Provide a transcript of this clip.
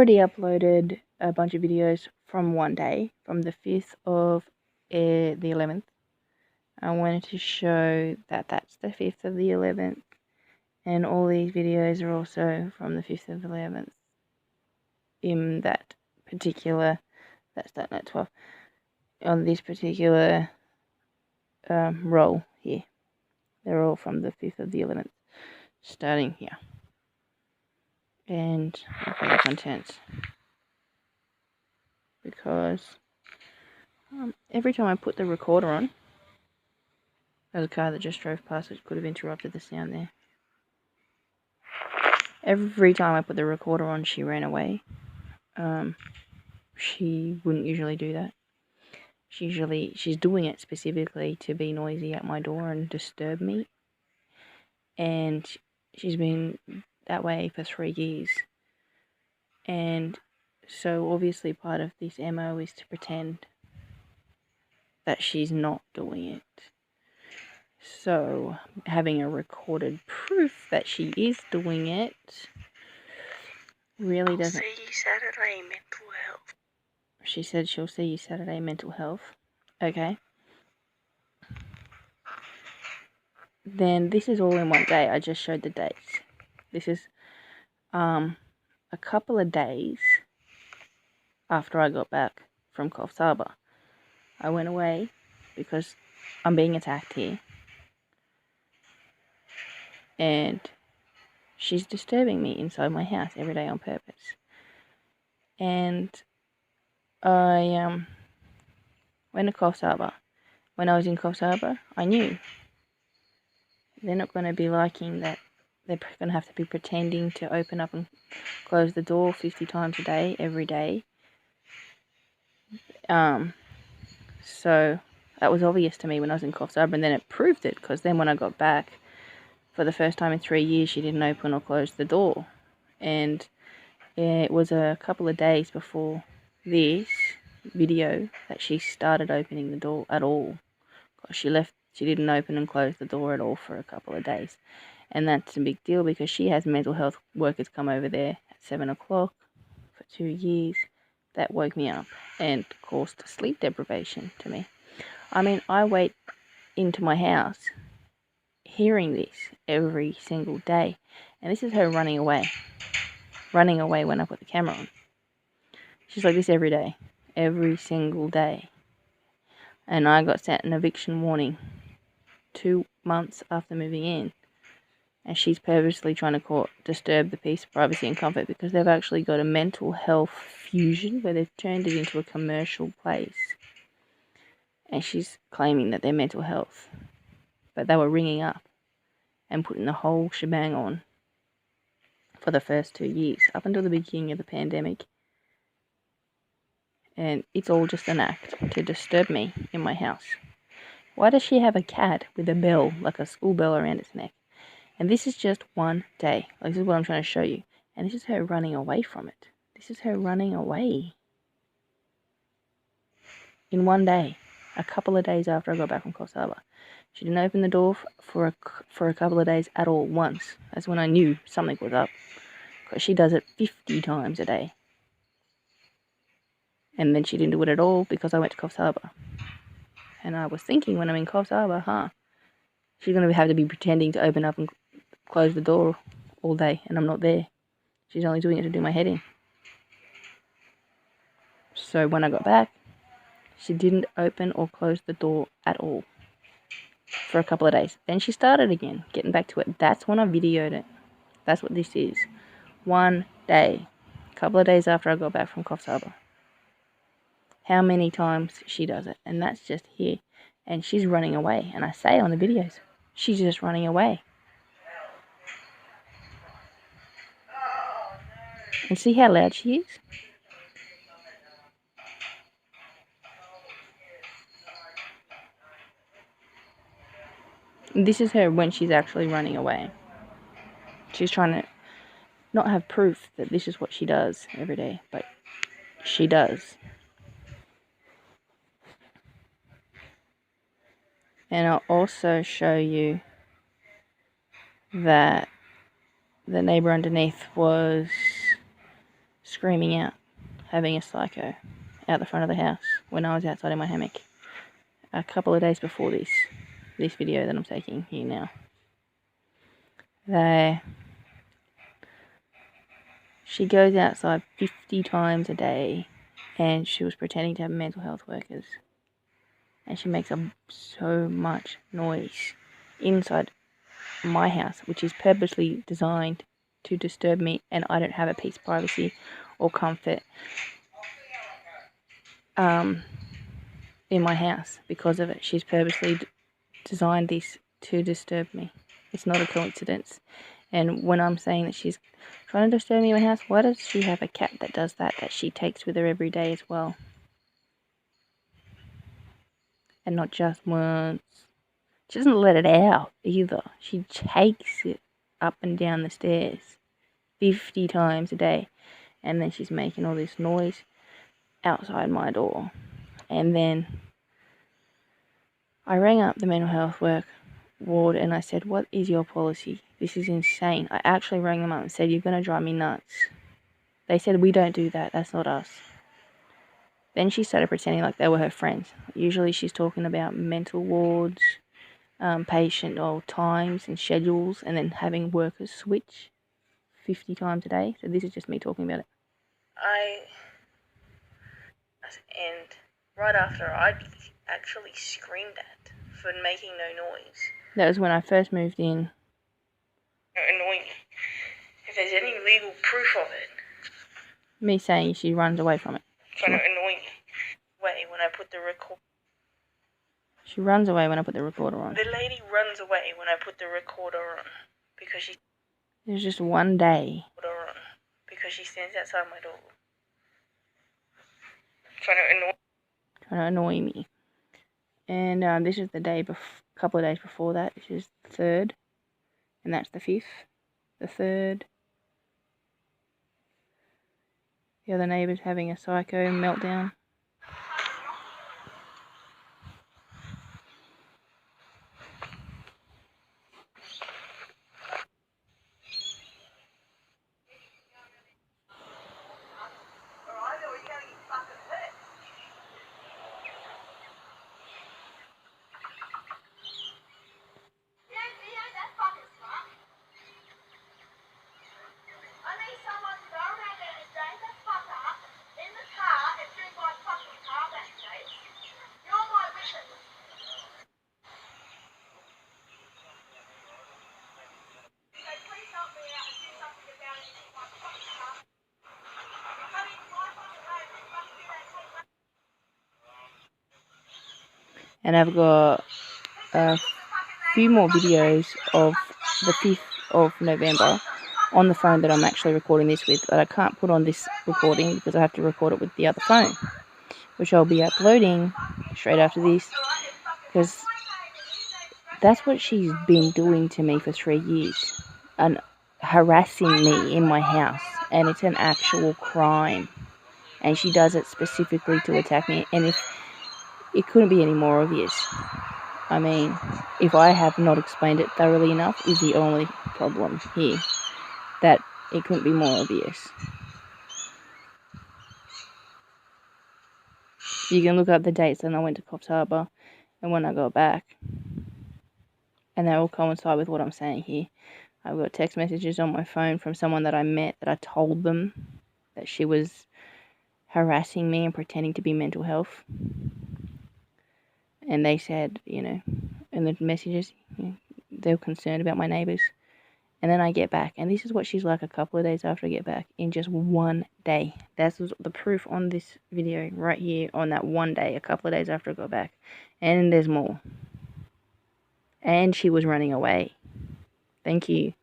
already uploaded a bunch of videos from one day, from the 5th of the 11th. I wanted to show that that's the 5th of the 11th, and all these videos are also from the 5th of the 11th in that particular, that's that note 12, on this particular roll here. They're all from the 5th of the 11th, starting here. And look at the contents. Because every time I put the recorder on, there's a car that just drove past which could have interrupted the sound there. Every time I put the recorder on, she ran away. She wouldn't usually do that. She's doing it specifically to be noisy at my door and disturb me. And she's been that way for 3 years. And so obviously part of this MO is to pretend that she's not doing it. So having a recorded proof that she is doing it really doesn't... I'll see you Saturday, mental health. She said she'll see you Saturday, mental health. Okay. Then this is all in one day. I just showed the dates. This is a couple of days after I got back from Coffs Harbour. I went away because I'm being attacked here. And she's disturbing me inside my house every day on purpose. And I went to Coffs Harbour. When I was in Coffs Harbour, I knew they're not going to be liking that. They're going to have to be pretending to open up and close the door 50 times a day, every day. So that was obvious to me when I was in Coffs Harbour, and then it proved it, because then when I got back, for the first time in 3 years, she didn't open or close the door. And it was a couple of days before this video that she started opening the door at all. She didn't open and close the door at all for a couple of days. And that's a big deal because she has mental health workers come over there at 7 o'clock for 2 years. That woke me up and caused sleep deprivation to me. I mean, I wait into my house hearing this every single day. And this is her running away. Running away when I put the camera on. She's like this every day. Every single day. And I got sent an eviction warning 2 months after moving in. And she's purposely trying to disturb the peace, privacy and comfort, because they've actually got a mental health fusion where they've turned it into a commercial place. And she's claiming that they're mental health. But they were ringing up and putting the whole shebang on for the first 2 years, up until the beginning of the pandemic. And it's all just an act to disturb me in my house. Why does she have a cat with a bell, like a school bell around its neck? And this is just one day. Like, this is what I'm trying to show you. And this is her running away from it. This is her running away. In one day. A couple of days after I got back from Coffs Harbour. She didn't open the door for a couple of days at all, once. That's when I knew something was up. Because she does it 50 times a day. And then she didn't do it at all because I went to Coffs Harbour. And I was thinking when I'm in Coffs Harbour, she's going to have to be pretending to open up and close the door all day, and I'm not there. She's only doing it to do my head in. So when I got back, she didn't open or close the door at all for a couple of days. Then she started again, getting back to it. That's when I videoed it. That's what this is. One day. A couple of days after I got back from Coffs Harbour. How many times she does it. And that's just here. And she's running away. And I say on the videos, she's just running away. And see how loud she is? This is her when she's actually running away. She's trying to not have proof that this is what she does every day, but she does. And I'll also show you that the neighbour underneath was screaming out, having a psycho out the front of the house when I was outside in my hammock a couple of days before this video that I'm taking here now. She goes outside 50 times a day, and she was pretending to have mental health workers, and she makes so much noise inside my house, which is purposely designed to disturb me, and I don't have a piece of privacy or comfort in my house because of it. She's purposely designed this to disturb me. It's not a coincidence. And when I'm saying that she's trying to disturb me in my house, why does she have a cat that does that she takes with her every day as well? And not just once. She doesn't let it out either. She takes it up and down the stairs 50 times a day. And then she's making all this noise outside my door. And then I rang up the mental health ward and I said, what is your policy? This is insane. I actually rang them up and said, you're going to drive me nuts. They said, we don't do that. That's not us. Then she started pretending like they were her friends. Usually she's talking about mental wards, patient times and schedules, and then having workers switch 50 times a day. So this is just me talking about it. And right after, I actually screamed at for making no noise. That was when I first moved in. Annoying. If there's any legal proof of it. Me saying she runs away from it. Trying to annoy me. Way when I put the record. She runs away when I put the recorder on. The lady runs away when I put the recorder on because she. There's just one day. Because she stands outside my door. Trying to annoy me. And this is the day couple of days before that. This is the 3rd, and that's the 5th. The 3rd. The other neighbour's having a psycho meltdown. And I've got a few more videos of the 5th of November on the phone that I'm actually recording this with, but I can't put on this recording because I have to record it with the other phone, which I'll be uploading straight after this, because that's what she's been doing to me for 3 years, and harassing me in my house, and it's an actual crime, and she does it specifically to attack me. And if it couldn't be any more obvious. I mean, if I have not explained it thoroughly enough is the only problem here, that it couldn't be more obvious. You can look up the dates when I went to Coffs Harbour and when I got back, and they all coincide with what I'm saying here. I've got text messages on my phone from someone that I met that I told them that she was harassing me and pretending to be mental health. And they said, in the messages, they were concerned about my neighbours. And then I get back, and this is what she's like a couple of days after I get back, in just one day. That's the proof on this video right here, on that one day, a couple of days after I got back. And there's more. And she was running away. Thank you.